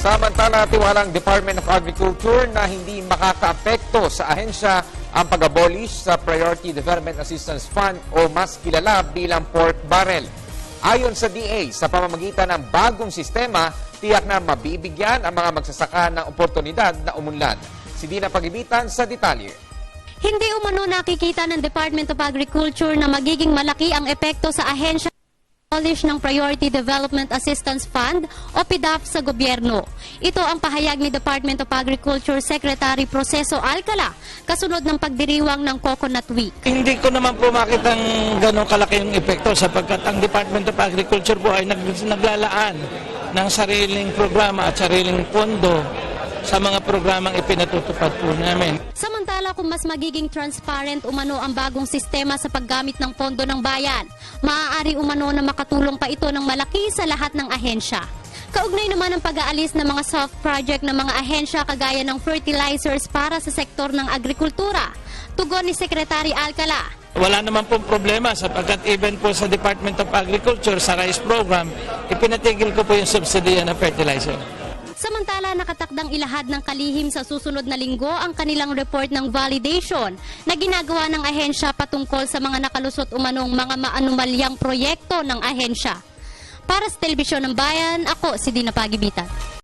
Samantala, tiwalang Department of Agriculture na hindi makakaapekto sa ahensya ang pag-abolish sa Priority Development Assistance Fund o mas kilala bilang pork barrel. Ayon sa DA, sa pamamagitan ng bagong sistema, tiyak na mabibigyan ang mga magsasaka ng oportunidad na umunlad. Si Dina Pagibitan sa detalye. Hindi umano nakikita ng Department of Agriculture na magiging malaki ang epekto sa ahensya ng Priority Development Assistance Fund o PDAF sa gobyerno. Ito ang pahayag ni Department of Agriculture Secretary Proceso Alcala kasunod ng pagdiriwang ng Coconut Week. Hindi ko naman po makitang ganong kalaki yung epekto sapagkat ang Department of Agriculture po ay naglalaan ng sariling programa at sariling pondo sa mga programang ipinatutupad po namin. Samantala, kung mas magiging transparent umano ang bagong sistema sa paggamit ng pondo ng bayan, maaari umano na makatulong pa ito ng malaki sa lahat ng ahensya. Kaugnay naman ang pag-aalis ng mga soft project ng mga ahensya kagaya ng fertilizers para sa sektor ng agrikultura. Tugon ni Secretary Alcala. Wala naman pong problema sapagkat even po sa Department of Agriculture sa rice program, ipinatigil ko po yung subsidiya ng fertilizer. Samantala, nakatakdang ilahad ng kalihim sa susunod na linggo ang kanilang report ng validation na ginagawa ng ahensya patungkol sa mga nakalusot umanong mga maanumalyang proyekto ng ahensya. Para sa Telebisyon ng Bayan, ako si Dina Pagibitan.